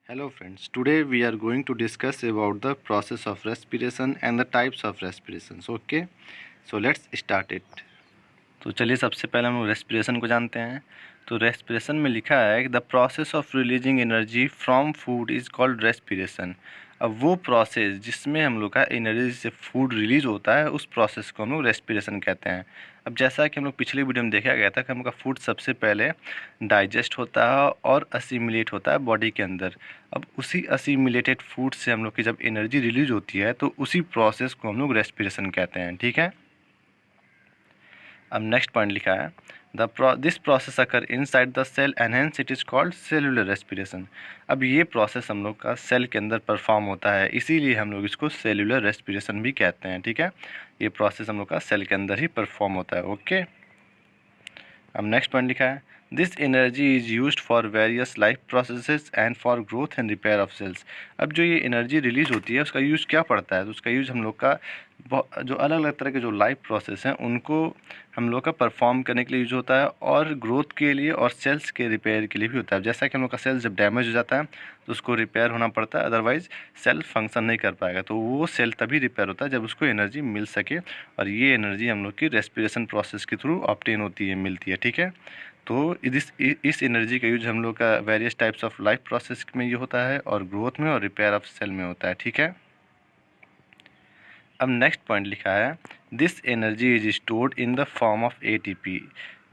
Hello friends, today we are going to discuss about the process of respiration and the types of respirations. Okay, so let's start it. तो चलिए सबसे पहले हम respiration को जानते हैं। तो रेस्पिरेशन में लिखा है कि the process of releasing energy from food is called respiration. अब वो प्रोसेस जिसमें हम लोग का एनर्जी से फूड रिलीज होता है उस प्रोसेस को हम लोग रेस्पिरेशन कहते हैं। अब जैसा कि हम लोग पिछले वीडियो में देखा गया था कि हम लोग का फूड सबसे पहले डाइजेस्ट होता है और असिमिलेट होता है बॉडी के अंदर। अब उसी असिमिलेटेड फूड से हम लोग की जब एनर्जी रिलीज होती है तो उसी प्रोसेस को हम लोग रेस्पिरेशन कहते हैं। ठीक है, अब नेक्स्ट पॉइंट लिखा है this process occur inside the cell and hence it is called cellular respiration. अब ये प्रोसेस हम लोग का सेल के अंदर परफॉर्म होता है, इसीलिए हम लोग इसको सेलुलर रेस्पिरेशन भी कहते हैं। ठीक है, ये प्रोसेस हम लोग का सेल के अंदर ही परफॉर्म होता है। ओके, अब नेक्स्ट पॉइंट लिखा है this energy is used for various life processes and for growth and repair of cells. अब जो ये एनर्जी रिलीज होती है उसका यूज़ क्या पड़ता है, तो उसका यूज़ हम लोग का जो अलग अलग तरह के जो लाइफ प्रोसेस हैं उनको हम लोग का परफॉर्म करने के लिए यूज होता है और ग्रोथ के लिए और सेल्स के रिपेयर के लिए भी होता है। जैसा कि हम लोग का सेल जब डैमेज हो जाता है तो उसको रिपेयर होना पड़ता है, अदरवाइज सेल फंक्शन नहीं कर पाएगा। तो वो सेल तभी रिपेयर होता है जब उसको एनर्जी मिल सके, और ये एनर्जी हम लोग की रेस्पिरेशन प्रोसेस के थ्रू ऑब्टेन होती है, मिलती है। ठीक है, तो इस एनर्जी का यूज हम लोग का various types of life process में ये होता है और ग्रोथ में और रिपेयर ऑफ सेल में होता है। ठीक है, अब नेक्स्ट पॉइंट लिखा है this energy is stored in the form of ATP,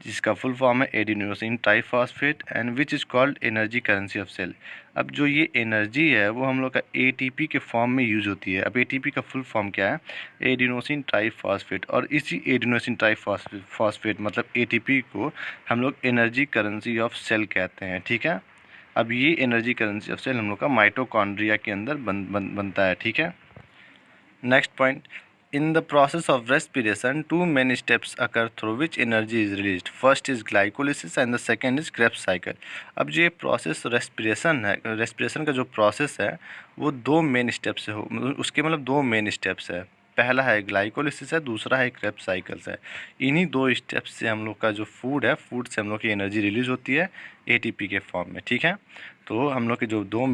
जिसका फुल फॉर्म है adenosine triphosphate and which is called energy currency of cell. अब जो ये एनर्जी है वो हम लोग का एटीपी के फॉर्म में यूज होती है। अब एटीपी का फुल फॉर्म क्या है, एडिनोसिन ट्राइफॉस्फेट, और इसी एडिनोसिन ट्राइफॉस्फेट मतलब एटीपी को हम लोग एनर्जी करेंसी ऑफ सेल कहते हैं। ठीक है, अब ये एनर्जी करेंसी ऑफ सेल हम लोग का माइटोकॉन्ड्रिया के अंदर बनता है। ठीक है, next point in the process of respiration two main steps occur through which energy is released. First is glycolysis and the second is Krebs cycle. अब जो ये प्रोसेस रेस्पिरेशन है, रेस्पिरेशन का जो प्रोसेस है वो दो मेन स्टेप्स से हो, उसके मतलब दो मेन स्टेप्स है। पहला है ग्लाइकोलिसिस है, दूसरा है क्रेब्स साइकिल्स है। इन्हीं दो स्टेप्स से हम लोग का जो फूड है, फूड से हम लोग की एनर्जी रिलीज होती है एटीपी के फॉर्म में। ठीक है, तो हम लोग के जो दो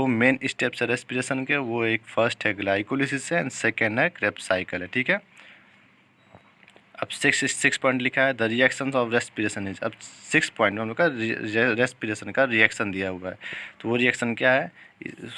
मेन स्टेप्स है रेस्पिरेशन के, वो एक फर्स्ट है ग्लाइकोलिसिस है एंड सेकेंड है क्रेब्स साइकिल है। ठीक है, अब सिक्स पॉइंट लिखा है the reaction of respiration is. अब 6 पॉइंट में हम लोग का रेस्पिरेशन का रिएक्शन दिया हुआ है। तो वो रिएक्शन क्या है,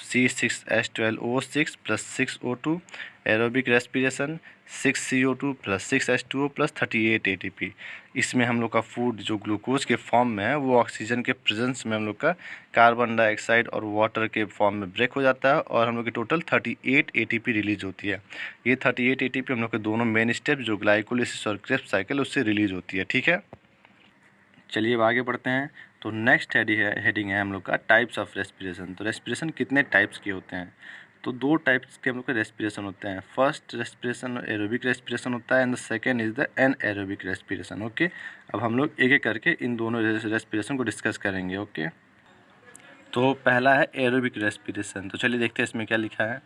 C6H12O6 + 6O2 aerobic respiration, 6CO2 + 6H2O + 38 ATP। इसमें हम लोग का फूड जो ग्लूकोज के फॉर्म में है वो ऑक्सीजन के प्रेजेंस में हम लोग का कार्बन डाइऑक्साइड और वाटर के फॉर्म में ब्रेक हो जाता है और हम लोग की टोटल 38 ATP रिलीज होती है। ये 38 ATP हम लोग के दोनों मेन स्टेप जो ग्लाइकोलिसिस और क्रेब्स साइकिल उससे रिलीज होती है। ठीक है, चलिए अब आगे बढ़ते हैं। तो नेक्स्ट हेडिंग है हम लोग का टाइप्स ऑफ रेस्पिरेशन। तो रेस्पिरेशन कितने टाइप्स के होते हैं, तो दो टाइप्स के हम लोग का रेस्पिरेशन होते हैं। फर्स्ट रेस्पिरेशन एरोबिक रेस्पिरेशन होता है and the second is the anaerobic respiration. Okay, अब हम लोग एक एक करके इन दोनों रेस्पिरेशन को डिस्कस करेंगे। ओके, तो पहला है एरोबिक रेस्पिरेशन। तो चलिए देखते हैं इसमें क्या लिखा है।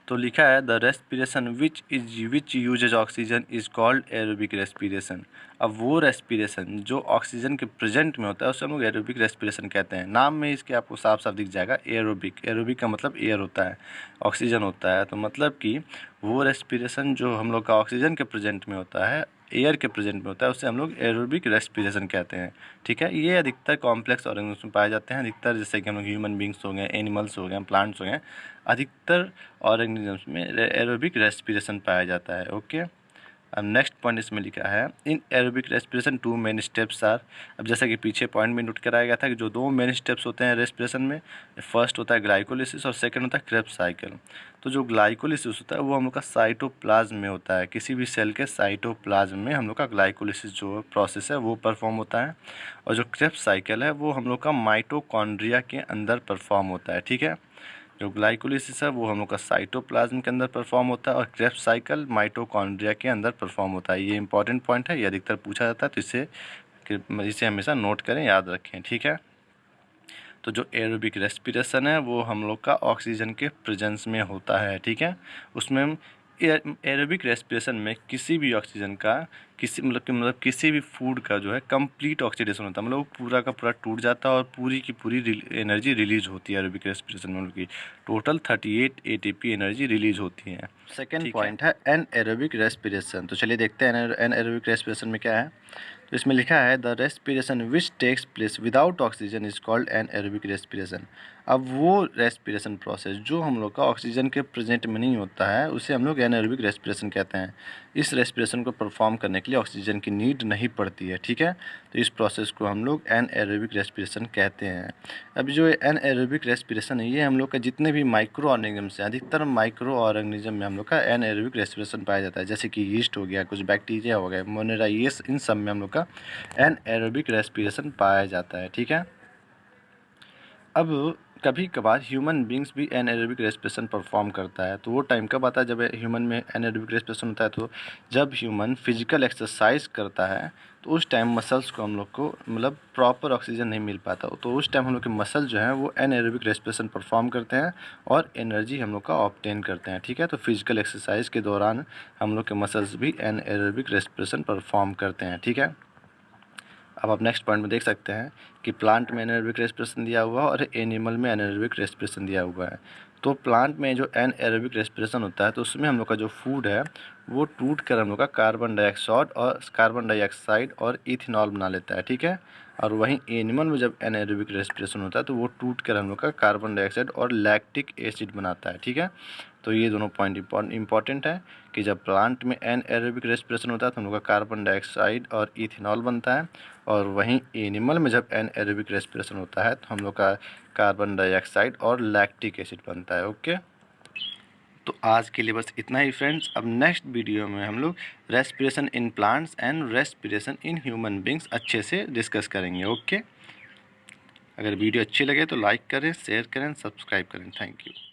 तो लिखा है the respiration which uses oxygen is called aerobic respiration. अब वो रेस्पिरेशन जो ऑक्सीजन के प्रेजेंट में होता है उसे हम लोग एरोबिक रेस्पिरेशन कहते हैं। नाम में इसके आपको साफ साफ दिख जाएगा एरोबिक। एरोबिक का मतलब एयर होता है, ऑक्सीजन होता है। तो मतलब कि वो रेस्पिरेशन जो हम लोग का ऑक्सीजन के प्रेजेंट में होता है, एयर के प्रेजेंट में होता है, उसे हम लोग एरोबिक रेस्पिरेशन कहते हैं। ठीक है, ये अधिकतर कॉम्प्लेक्स ऑर्गेनिज्म में पाए जाते हैं। अधिकतर जैसे कि हम लोग ह्यूमन बींग्स हो गए, एनिमल्स हो गए, प्लांट्स हो गए, अधिकतर ऑर्गेनिजम्स में एरोबिक रेस्पिरेशन पाया जाता है। ओके, अब नेक्स्ट पॉइंट इसमें लिखा है in aerobic respiration two main steps are. अब जैसा कि पीछे पॉइंट में नोट कराया गया था कि जो दो मेन स्टेप्स होते हैं रेस्पिरेशन में, फर्स्ट होता है ग्लाइकोलिसिस और सेकंड होता है क्रेब्स साइकिल। तो जो ग्लाइकोलिसिस होता है वो हम लोग का साइटोप्लाज्म में होता है, किसी भी सेल के साइटोप्लाज्म में हम लोग का ग्लाइकोलिसिस जो प्रोसेस है वो परफॉर्म होता है। और जो क्रेब्स साइकिल है वो हम लोग का माइटोकॉन्ड्रिया के अंदर परफॉर्म होता है। ठीक है, जो ग्लाइकोलिसिस है वो हम लोग का साइटोप्लाज्म के अंदर परफॉर्म होता है और क्रेब्स साइकिल माइटोकॉन्ड्रिया के अंदर परफॉर्म होता है। ये इंपॉर्टेंट पॉइंट है, ये अधिकतर पूछा जाता है, तो इसे हमेशा नोट करें, याद रखें। ठीक है, तो जो एरोबिक रेस्पिरेशन है वो हम लोग का ऑक्सीजन के प्रेजेंस में होता है। ठीक है, उसमें एरोबिक रेस्पिरेशन में किसी भी ऑक्सीजन का किसी भी फूड का जो है कंप्लीट ऑक्सीडेशन होता है, मतलब वो पूरा का पूरा टूट जाता है और पूरी की पूरी एनर्जी रिलीज होती है। एरोबिक रेस्पिरेशन में उनकी टोटल 38 एटीपी एनर्जी रिलीज होती है। सेकेंड पॉइंट है एनएरोबिक रेस्पिरेशन। तो चलिए देखते हैं एनएरोबिक रेस्पिरेशन में क्या है। तो इसमें लिखा है the respiration which takes place without oxygen is called anaerobic respiration. अब वो रेस्पिरेशन प्रोसेस जो हम लोग का ऑक्सीजन के प्रेजेंट में नहीं होता है उसे हम लोग एनएरोबिक रेस्पिरेशन कहते हैं। इस रेस्पिरेशन को परफॉर्म करने के लिए ऑक्सीजन की नीड नहीं पड़ती है, ठीक है। तो इस प्रोसेस को हम लोग एनएरोबिक रेस्पिरेशन कहते हैं। अब जो एनएरोबिक रेस्पिरेशन है ये हम लोग का जितने भी माइक्रो ऑर्गेनिज्म हैं, अधिकतर माइक्रो ऑर्गेनिज्म में हम लोग का एनएरोबिक रेस्पिरेशन पाया जाता है, जैसे कि यीस्ट हो गया, कुछ बैक्टीरिया हो गया, मोनेरा, ये इन सब में हम लोग का एनएरोबिक रेस्पिरेशन पाया जाता है, ठीक है। अब कभी कभार ह्यूमन बींग्स भी एनएरोबिक रेस्पिरेशन परफॉर्म करता है। तो वो टाइम कब आता है जब ह्यूमन में एनएरोबिक रेस्पिरेशन होता है? तो जब ह्यूमन फिजिकल एक्सरसाइज करता है तो उस टाइम मसल्स को हम लोग को मतलब प्रॉपर ऑक्सीजन नहीं मिल पाता, तो उस टाइम हम लोग के मसल जो हैं वो एनएरोबिक रेस्पिरेशन परफॉर्म करते हैं और एनर्जी हम लोग का ऑब्टेन करते हैं, ठीक है। तो फिजिकल एक्सरसाइज के दौरान हम लोग के मसल्स भी एनएरोबिक रेस्पिरेशन परफॉर्म करते हैं, ठीक है। अब आप नेक्स्ट पॉइंट में देख सकते हैं कि प्लांट में एनएरोबिक रेस्पिरेशन दिया हुआ है और एनिमल में एनएरोबिक रेस्पिरेशन दिया हुआ है। तो प्लांट में जो एनएरोबिक रेस्पिरेशन होता है तो उसमें हम लोग का जो फूड है वो टूट कर हम लोग का कार्बन डाइऑक्साइड और इथेनॉल बना लेता है, ठीक है। और वहीं एनिमल में जब एनएरोबिक रेस्पिरेशन होता है तो वो टूट कर हम लोग का कार्बन डाइऑक्साइड और लैक्टिक एसिड बनाता है, ठीक है। तो ये दोनों पॉइंट इंपॉर्टेंट है कि जब प्लांट में एनएरोबिक रेस्पिरेशन होता है तो हम लोग का कार्बन डाइऑक्साइड और इथेनॉल बनता है, और वहीं एनिमल में जब एनएरोबिक रेस्पिरेशन होता है तो हम लोग का कार्बन डाइऑक्साइड और लैक्टिक एसिड बनता है, ओके। तो आज के लिए बस इतना ही फ्रेंड्स। अब नेक्स्ट वीडियो में हम लोग respiration in plants and respiration in human beings अच्छे से डिस्कस करेंगे, ओके। अगर वीडियो अच्छी लगे तो लाइक करें, शेयर करें, सब्सक्राइब करें। Thank you.